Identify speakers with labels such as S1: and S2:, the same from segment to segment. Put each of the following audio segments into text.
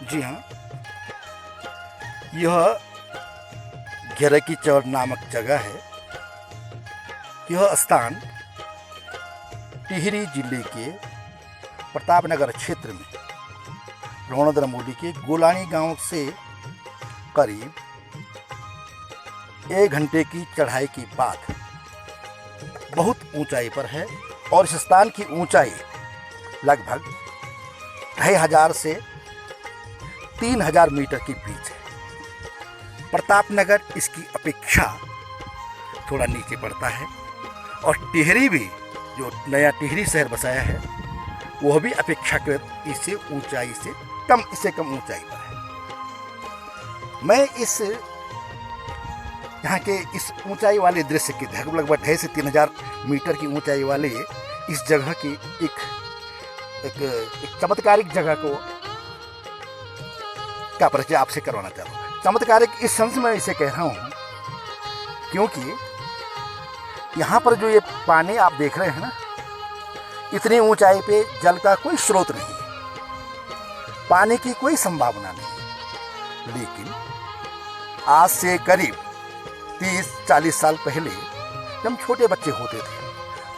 S1: जी हाँ, यह घेरा की चौड़ नामक जगह है। यह स्थान टिहरी जिले के प्रतापनगर क्षेत्र में रोहणा के गोलानी गांव से करीब 1 घंटे की चढ़ाई के बाद बहुत ऊंचाई पर है और इस स्थान की ऊंचाई लगभग 2500 से 3000 मीटर के बीच है। प्रतापनगर इसकी अपेक्षा थोड़ा नीचे पड़ता है और टिहरी भी, जो नया टिहरी शहर बसाया है, वह भी अपेक्षाकृत इससे कम ऊंचाई पर है। मैं यहाँ के इस ऊंचाई वाले दृश्य के लगभग 2500 से 3000 मीटर की ऊंचाई वाले इस जगह की एक चमत्कारिक जगह का परिचय आपसे करवाना चाहूँगा। चमत्कारिक इस सेंस में इसे कह रहा हूँ क्योंकि यहाँ पर जो ये पानी आप देख रहे हैं ना, इतनी ऊंचाई पे जल का कोई स्रोत नहीं, पानी की कोई संभावना नहीं। लेकिन आज से करीब 30-40 साल पहले जब हम छोटे बच्चे होते थे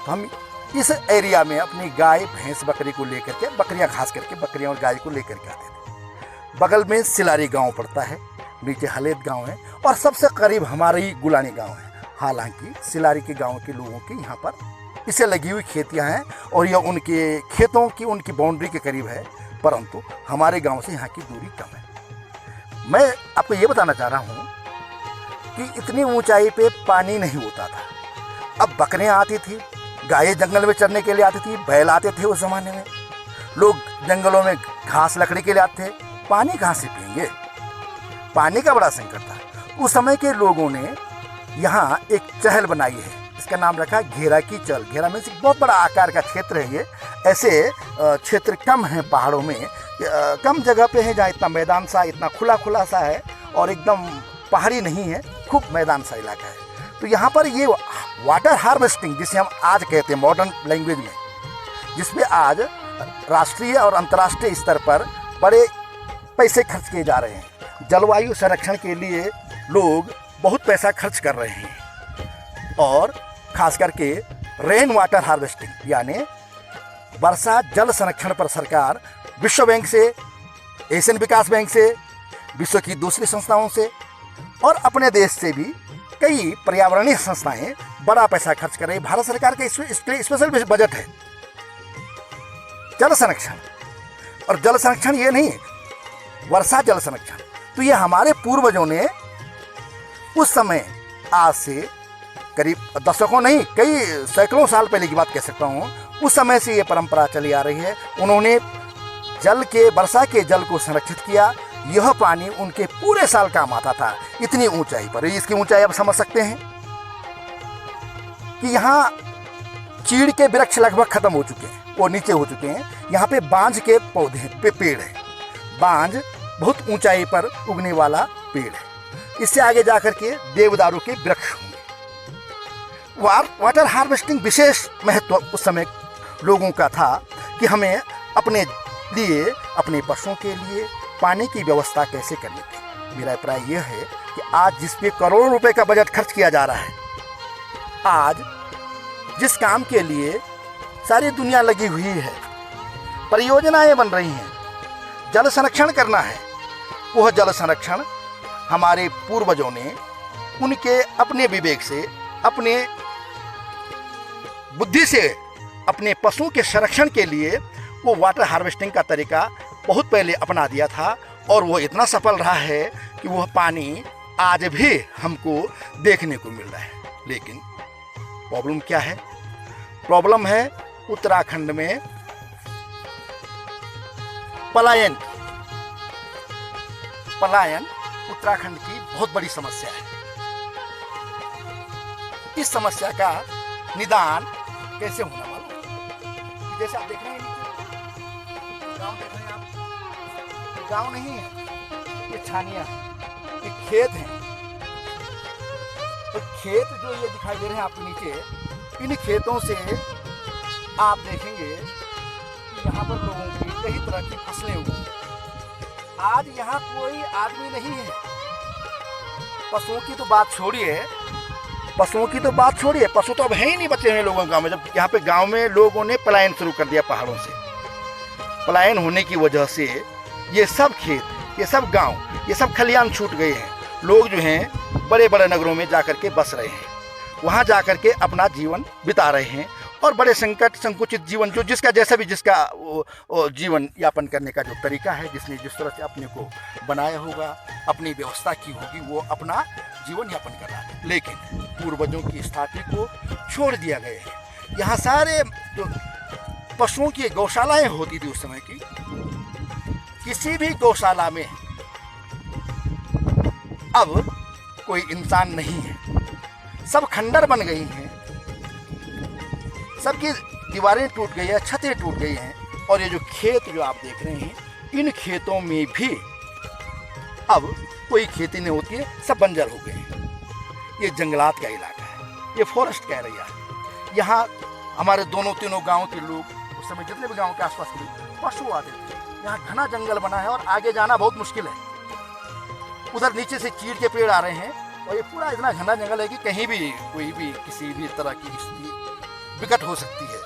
S1: तो हम इस एरिया में अपनी गाय भैंस बकरी को लेकर के, बकरियां खास करके बकरियां और गाय को लेकर के आते थे। बगल में सिलारी गांव पड़ता है, नीचे हलेद गांव है और सबसे करीब हमारी गुलानी गांव है। हालांकि सिलारी के गांव के लोगों की यहाँ पर इसे लगी हुई खेतियाँ हैं और यह उनके खेतों की उनकी बाउंड्री के करीब है, परंतु हमारे गांव से यहाँ की दूरी कम है। मैं आपको ये बताना चाह रहा हूँ कि इतनी ऊंचाई पे पानी नहीं होता था। अब बकरियाँ आती थी, गायें जंगल में चरने के लिए आती थी, बैल आते थे। उस ज़माने में लोग जंगलों में घास लकड़ी के लिए आते थे। पानी कहाँ से पिएंगे? पानी का बड़ा संकट था। उस समय के लोगों ने यहाँ एक चहल बनाई है, इसका नाम रखा घेरा की चल। घेरा में से बहुत बड़ा आकार का क्षेत्र है ये। ऐसे क्षेत्र कम हैं पहाड़ों में, कम जगह पे है जहाँ इतना मैदान सा, इतना खुला सा है और एकदम पहाड़ी नहीं है, खूब मैदान सा इलाका है। तो यहाँ पर ये वाटर हार्वेस्टिंग, जिसे हम आज कहते हैं मॉडर्न लैंग्वेज में, जिसमें आज राष्ट्रीय और अंतर्राष्ट्रीय स्तर पर बड़े पैसे खर्च किए जा रहे हैं। जलवायु संरक्षण के लिए लोग बहुत पैसा खर्च कर रहे हैं और खास करके रेन वाटर हार्वेस्टिंग यानी वर्षा जल संरक्षण पर सरकार विश्व बैंक से, एशियन विकास बैंक से, विश्व की दूसरी संस्थाओं से और अपने देश से भी कई पर्यावरणीय संस्थाएं बड़ा पैसा खर्च कर रही। भारत सरकार का इसके स्पेशल बजट है जल संरक्षण। और जल संरक्षण ये नहीं, वर्षा जल संरक्षण। तो ये हमारे पूर्वजों ने उस समय, आज से करीब दशकों नहीं, कई सैकड़ों साल पहले की बात कह सकता हूँ, उस समय से ये परंपरा चली आ रही है। उन्होंने वर्षा के जल को संरक्षित किया। यह पानी उनके पूरे साल काम आता था इतनी ऊंचाई पर। इसकी ऊंचाई आप समझ सकते हैं कि यहाँ चीड़ के वृक्ष लगभग खत्म हो चुके हैं, वो नीचे हो चुके हैं। यहाँ पे बांज के पौधे पेड़ है। बांज बहुत ऊंचाई पर उगने वाला पेड़ है। इससे आगे जाकर के देवदारू के वृक्ष होंगे। वाटर हार्वेस्टिंग विशेष महत्व उस समय लोगों का था कि हमें अपने लिए, अपने पशुओं के लिए पानी की व्यवस्था कैसे करनी थी। मेरा अभिप्राय यह है कि आज जिस पे करोड़ों रुपए का बजट खर्च किया जा रहा है, आज जिस काम के लिए सारी दुनिया लगी हुई है, परियोजनाएं बन रही हैं, जल संरक्षण करना है, वह जल संरक्षण हमारे पूर्वजों ने उनके अपने विवेक से, अपने बुद्धि से, अपने पशुओं के संरक्षण के लिए वो वाटर हार्वेस्टिंग का तरीका बहुत पहले अपना दिया था और वो इतना सफल रहा है कि वह पानी आज भी हमको देखने को मिल रहा है। लेकिन प्रॉब्लम क्या है? प्रॉब्लम है उत्तराखंड में पलायन उत्तराखंड की बहुत बड़ी समस्या है। इस समस्या का निदान कैसे होना मालूम? जैसे आप देख रहे हैं, गांव देख रहे हैं आप, गांव नहीं है, ये छानिया, ये खेत हैं। तो खेत जो ये दिखाई दे रहे हैं आपको नीचे, इन खेतों से आप देखेंगे कि यहाँ पर लोगों की कई तरह की फसलें उगी। आज यहाँ कोई आदमी नहीं है। पशुओं की तो बात छोड़िए, पशु तो अब है ही नहीं बचे हुए लोगों के गाँव में। जब यहाँ पे गाँव में लोगों ने पलायन शुरू कर दिया पहाड़ों से, पलायन होने की वजह से ये सब खेत, ये सब गांव, ये सब खलियान छूट गए हैं। लोग जो हैं बड़े बड़े नगरों में जाकर के बस रहे हैं, वहाँ जाकर के अपना जीवन बिता रहे हैं और बड़े संकुचित जीवन, जो जिसका जैसा भी जिसका वो जीवन यापन करने का जो तरीका है, जिसने जिस तरह से अपने को बनाया होगा, अपनी व्यवस्था की होगी, वो अपना जीवन यापन कर रहा है। लेकिन पूर्वजों की स्थापना को छोड़ दिया गया है। यहाँ सारे जो पशुओं की गौशालाएं होती थी उस समय की, किसी भी गौशाला में अब कोई इंसान नहीं है, सब खंडर बन गई हैं, सबकी दीवारें टूट गई है, छतें टूट गई हैं। और ये जो खेत जो आप देख रहे हैं, इन खेतों में भी अब कोई खेती नहीं होती है, सब बंजर हो गए हैं। ये जंगलात का इलाका है, ये फॉरेस्ट का एरिया है। यहाँ हमारे दोनों तीनों गांव के लोग, उस समय जितने भी गांव के आसपास के लोग, पशु आते थे। यहाँ घना जंगल बना है और आगे जाना बहुत मुश्किल है। उधर नीचे से चीड़ के पेड़ आ रहे हैं और ये पूरा इतना घना जंगल है कि कहीं भी कोई भी किसी भी तरह की स्थिति विकट हो सकती है।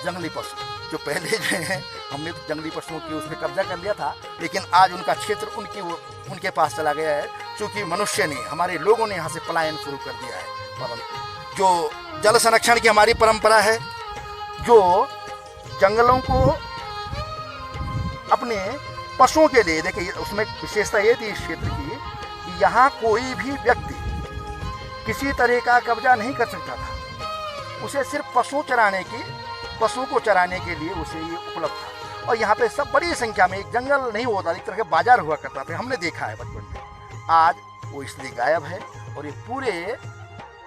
S1: जंगली पशु जो पहले जो है, हमने तो जंगली पशुओं की उसमें कब्जा कर लिया था, लेकिन आज उनका क्षेत्र उनके पास चला गया है, क्योंकि मनुष्य ने, हमारे लोगों ने यहाँ से पलायन शुरू कर दिया है। परंतु जो जल संरक्षण की हमारी परंपरा है, जो जंगलों को अपने पशुओं के लिए, देखिए उसमें विशेषता ये थी इस क्षेत्र की कि यहाँ कोई भी व्यक्ति किसी तरह का कब्जा नहीं कर सकता था। उसे सिर्फ पशुओं को चराने के लिए उसे ये उपलब्ध था। और यहाँ पे सब बड़ी संख्या में, एक जंगल नहीं होता, एक तरह के बाजार हुआ करता था, हमने देखा है बचपन में। आज वो इसलिए गायब है और ये पूरे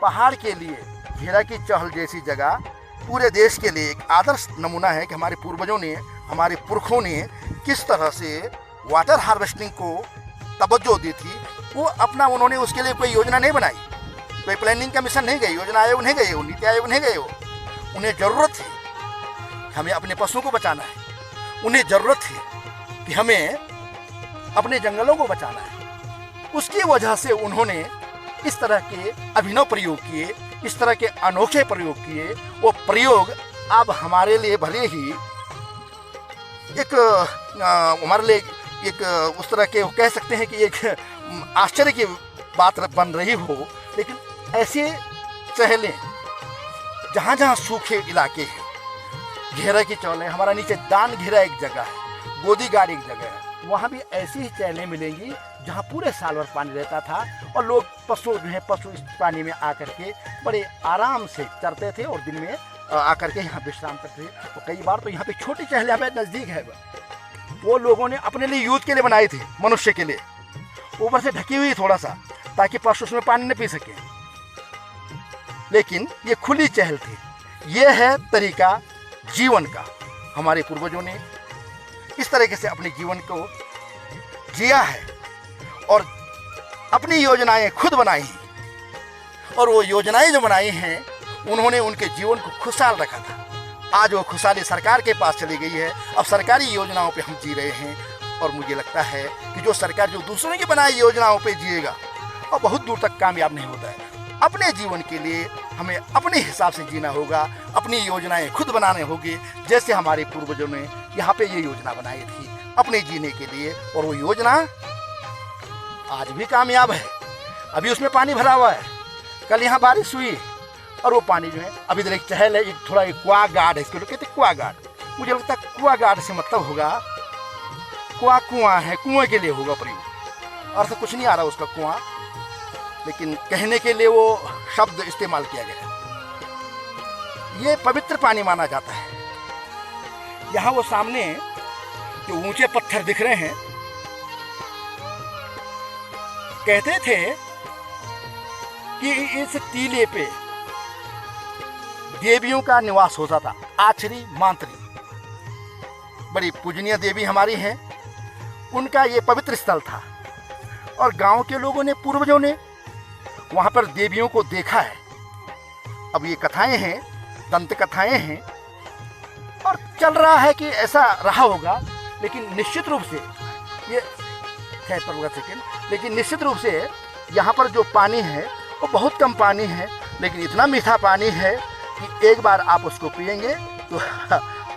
S1: पहाड़ के लिए घेरा की चहल जैसी जगह पूरे देश के लिए एक आदर्श नमूना है कि हमारे पूर्वजों ने, हमारे पुरखों ने किस तरह से वाटर हार्वेस्टिंग को तवज्जो दी थी। वो अपना, उन्होंने उसके लिए कोई योजना नहीं बनाई, कोई प्लानिंग का मिशन नहीं गई, योजना आयोग नहीं गए हो, नीति आयोग नहीं गए हो। उन्हें ज़रूरत थी कि हमें अपने पशुओं को बचाना है, उन्हें ज़रूरत थी कि हमें अपने जंगलों को बचाना है। उसकी वजह से उन्होंने इस तरह के अभिनव प्रयोग किए, इस तरह के अनोखे प्रयोग किए। वो प्रयोग अब हमारे लिए भले ही एक हमारे लिए एक उस तरह के कह सकते हैं कि एक आश्चर्य की बात बन रही हो, लेकिन ऐसे चहलें जहाँ जहाँ सूखे इलाके हैं, घेरा की चौलें, हमारा नीचे दान घेरा एक जगह है, गोदीगाड़ एक जगह है, वहाँ भी ऐसी ही चहलें मिलेंगी जहाँ पूरे साल भर पानी रहता था और लोग पशु इस पानी में आकर के बड़े आराम से चरते थे और दिन में आकर के यहाँ विश्राम करते थे। तो कई बार तो यहाँ पे छोटी चहलें हमें नज़दीक है, वो लोगों ने अपने लिए यूज के लिए बनाई थी, मनुष्य के लिए, ऊपर से ढकी हुई थोड़ा सा, ताकि पशु उसमें पानी न पी सके। लेकिन ये खुली चहल थी। ये है तरीका जीवन का। हमारे पूर्वजों ने इस तरीके से अपने जीवन को जिया है और अपनी योजनाएं खुद बनाई हैं। और वो योजनाएं जो बनाई हैं, उन्होंने उनके जीवन को खुशहाल रखा था। आज वो खुशहाली सरकार के पास चली गई है। अब सरकारी योजनाओं पे हम जी रहे हैं और मुझे लगता है कि जो सरकार जो दूसरों की बनाई योजनाओं पे जिएगा और बहुत दूर तक कामयाब नहीं होता है। अपने जीवन के लिए हमें अपने हिसाब से जीना होगा, अपनी योजनाएं खुद बनाने होगी, जैसे हमारे पूर्वजों ने यहाँ पे ये योजना बनाई थी अपने जीने के लिए। और वो योजना आज भी कामयाब है। अभी उसमें पानी भरा हुआ है। कल यहाँ बारिश हुई और वो पानी जो है, अभी इधर एक चहल है, एक थोड़ा एक कुआ गार्ड है, इसको लोग कहते हैं कुआ गार्ड। मुझे लगता है कुआ गार्ड से मतलब होगा कुआं है, कुएं के लिए होगा प्रयोग, और तो कुछ नहीं आ रहा उसका कुआं, लेकिन कहने के लिए वो शब्द इस्तेमाल किया गया है। ये पवित्र पानी माना जाता है। यहाँ वो सामने जो ऊंचे पत्थर दिख रहे हैं, कहते थे कि इस टीले पे देवियों का निवास होता था। आचरी मांतरी बड़ी पूजनीय देवी हमारी हैं, उनका ये पवित्र स्थल था। और गांव के लोगों ने, पूर्वजों ने वहाँ पर देवियों को देखा है। अब ये कथाएं हैं, दंत कथाएं हैं, और चल रहा है कि ऐसा रहा होगा, लेकिन निश्चित रूप से ये सेकेंड। लेकिन निश्चित रूप से यहाँ पर जो पानी है वो बहुत कम पानी है, लेकिन इतना मीठा पानी है कि एक बार आप उसको पिएंगे तो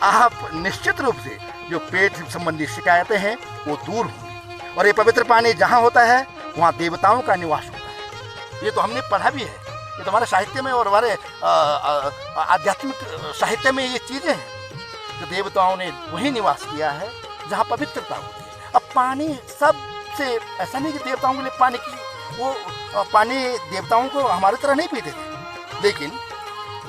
S1: आप निश्चित रूप से जो पेट संबंधी शिकायतें हैं वो दूर होंगी। और ये पवित्र पानी जहाँ होता है वहाँ देवताओं का निवास होता है। ये तो हमने पढ़ा भी है, ये तो हमारे साहित्य में और हमारे आध्यात्मिक साहित्य में ये चीज़ें हैं कि देवताओं ने वही निवास किया है जहाँ पवित्रता होती है। अब पानी सबसे ऐसा नहीं कि देवताओं के लिए पानी की वो पानी देवताओं को हमारी तरह नहीं पीते थे, लेकिन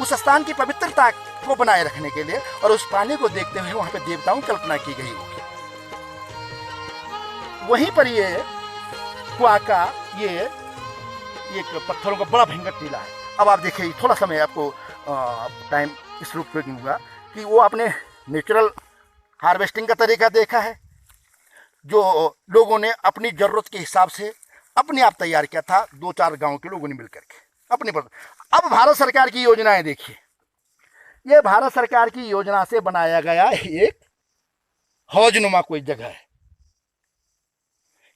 S1: उस स्थान की पवित्रता को बनाए रखने के लिए और उस पानी को देखते हुए वहाँ पे देवताओं की कल्पना की गई होगी। वहीं पर ये क्वाका ये एक पत्थरों का बड़ा भयंकर टीला है। अब आप देखिए, थोड़ा सा मैं आपको टाइम इस रूप में दूंगा कि वो आपने नेचुरल हार्वेस्टिंग का तरीका देखा है, जो लोगों ने अपनी ज़रूरत के हिसाब से अपने आप तैयार किया था, 2-4 गांव के लोगों ने मिलकर के अपने पर। अब भारत सरकार की योजनाएं देखिए, ये भारत सरकार की योजना से बनाया गया एक हौजनुमा कोई जगह है।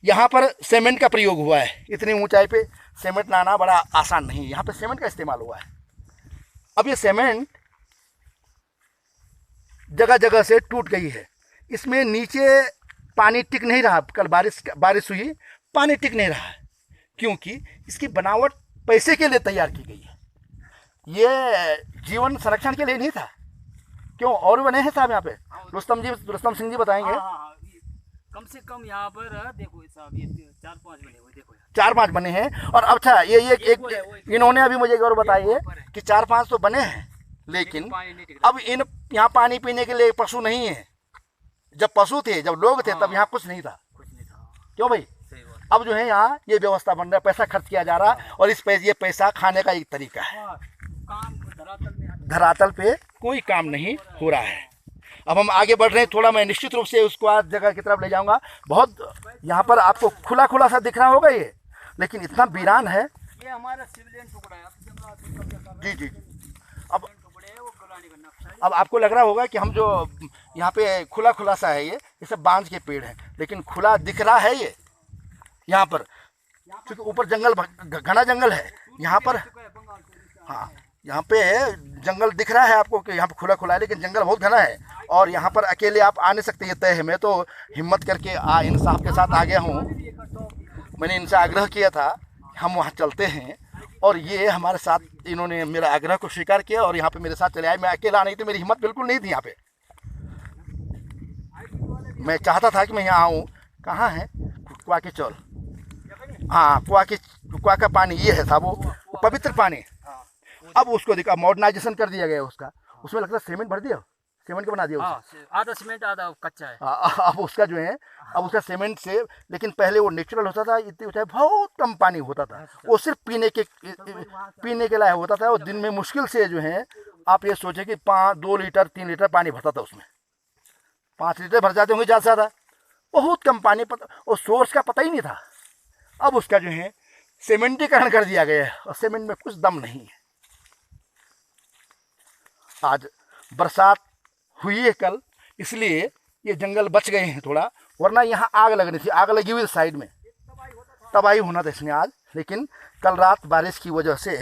S1: यहाँ पर सीमेंट का प्रयोग हुआ है। इतनी ऊंचाई पे सीमेंट लाना बड़ा आसान नहीं है, यहाँ पे सीमेंट का इस्तेमाल हुआ है। अब ये सीमेंट जगह जगह से टूट गई है, इसमें नीचे पानी टिक नहीं रहा। कल बारिश हुई, पानी टिक नहीं रहा है क्योंकि इसकी बनावट पैसे के लिए तैयार की गई है, ये जीवन संरक्षण के लिए नहीं था। क्यों? और बने हैं साहब यहाँ पे, रुस्तम सिंह जी बताएंगे।
S2: कम से कम यहाँ पर देखो साहब, ये 4-5 बने हुए, देखो
S1: 4-5 बने हैं। और अच्छा ये एक इन्होंने अभी मुझे एक और बताइए कि 4-5 तो बने हैं, लेकिन अब इन यहाँ पानी पीने के लिए पशु नहीं है। जब पशु थे, जब लोग थे, तब यहाँ कुछ नहीं था। क्यों भाई? अब जो है यहाँ ये व्यवस्था बन रहा है, पैसा खर्च किया जा रहा है और ये पैसा खाने का एक तरीका है। धरातल पे कोई काम नहीं हो रहा है। अब हम आगे बढ़ रहे हैं, थोड़ा मैं निश्चित रूप से उसको आज जगह की तरफ ले जाऊंगा। बहुत यहाँ पर आपको खुला खुला सा दिख रहा होगा ये, लेकिन इतना वीरान है।
S2: ये हमारा सिविलियन टुकड़ा है।
S1: जी जी। अब आपको लग रहा होगा कि हम जो यहाँ पे खुला खुला सा है, ये सब बांज के पेड़ हैं, लेकिन खुला दिख रहा है ये यहाँ पर, क्योंकि ऊपर जंगल, घना जंगल है यहाँ पर। हाँ, यहाँ पे जंगल दिख रहा है आपको कि यहाँ पे खुला खुला है, लेकिन जंगल बहुत घना है और यहाँ पर अकेले आप आ नहीं सकते, ये तय है। मैं तो हिम्मत करके इन साहब के साथ आ गया हूँ। मैंने इनसे आग्रह किया था हम वहाँ चलते हैं, और ये हमारे साथ, इन्होंने मेरा आग्रह को स्वीकार किया और यहाँ पे मेरे साथ चले आए। मैं अकेला नहीं, तो मेरी हिम्मत बिल्कुल नहीं थी यहाँ पे। मैं चाहता था कि मैं यहाँ आऊँ। कहाँ है? क्वाके चौल। हाँ, क्वा का पानी ये है साहब, वो पवित्र पानी। अब उसको देखा, मॉडर्नाइजेशन कर दिया गया उसका, उसमें लगता है सीमेंट भर दिया, सीमेंट का बना दिया।
S2: आधा सीमेंट आधा कच्चा है।
S1: अब उसका जो है, अब उसका सीमेंट से, लेकिन पहले वो नेचुरल होता था, इतनी ऊंचाई, बहुत कम पानी होता था। वो सिर्फ पीने के लायक होता था। और दिन में मुश्किल से जो है, आप ये सोचे कि 2 लीटर 3 लीटर पानी भरता था उसमें। 5 लीटर भर जाते होंगे ज़्यादा से ज़्यादा, बहुत कम पानी। और सोर्स का पता ही नहीं था। अब उसका जो है सीमेंटीकरण कर दिया गया है, और सीमेंट में कुछ दम नहीं है। आज बरसात हुई है कल, इसलिए ये जंगल बच गए हैं थोड़ा, वरना यहाँ आग लगनी थी। आग लगी हुई साइड में, तबाही होना था इसमें आज, लेकिन कल रात बारिश की वजह से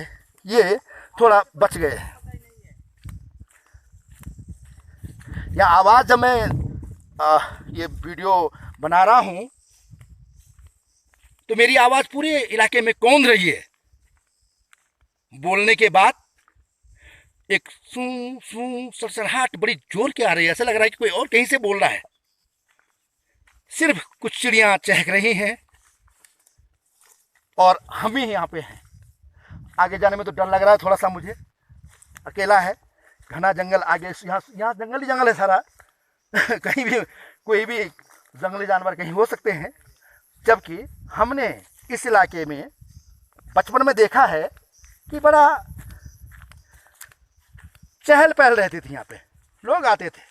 S1: ये थोड़ा बच गए हैं। यहाँ आवाज़ जब मैं ये वीडियो बना रहा हूँ, तो मेरी आवाज़ पूरे इलाके में कौंध रही है। बोलने के बाद एक सू सू सरसराहट बड़ी जोर के आ रही है, ऐसा लग रहा है कि कोई और कहीं से बोल रहा है। सिर्फ कुछ चिड़ियाँ चहक रही हैं और हम ही यहाँ पे हैं। आगे जाने में तो डर लग रहा है थोड़ा सा मुझे, अकेला है, घना जंगल आगे, यहाँ जंगल ही जंगल है सारा। कहीं भी कोई भी जंगली जानवर कहीं हो सकते हैं। जबकि हमने इस इलाके में बचपन में देखा है कि बड़ा चहल पहल रहती थी। यहाँ पे लोग आते थे।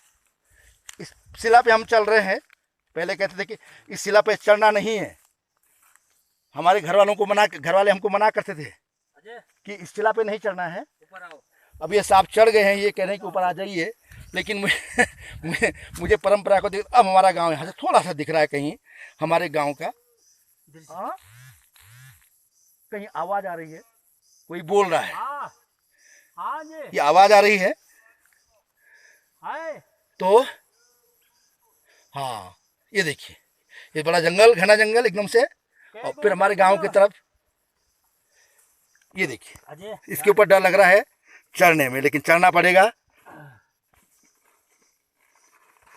S1: इस शिला पे हम चल रहे हैं, पहले कहते थे कि इस शिला पे चढ़ना नहीं है। हमारे घर वाले हमको मना करते थे कि इस शिला पे नहीं चढ़ना है। अब ये साहब चढ़ गए हैं, ये कह रहे हैं कि ऊपर आ जाइए। लेकिन मुझे परंपरा को देख, अब हमारा गांव यहाँ से थोड़ा सा दिख रहा है कहीं हमारे गांव का,
S2: इधर से।
S1: हाँ, कहीं आवाज आ रही है, कोई बोल रहा है,
S2: हाँ हाँ जी
S1: ये आवाज आ रही है
S2: हाय
S1: तो हाँ, ये देखिए, ये बड़ा जंगल, घना जंगल एकदम से, और फिर हमारे गांव की तरफ ये देखिए,
S2: अजय
S1: इसके ऊपर डर लग रहा है चढ़ने में, लेकिन चढ़ना पड़ेगा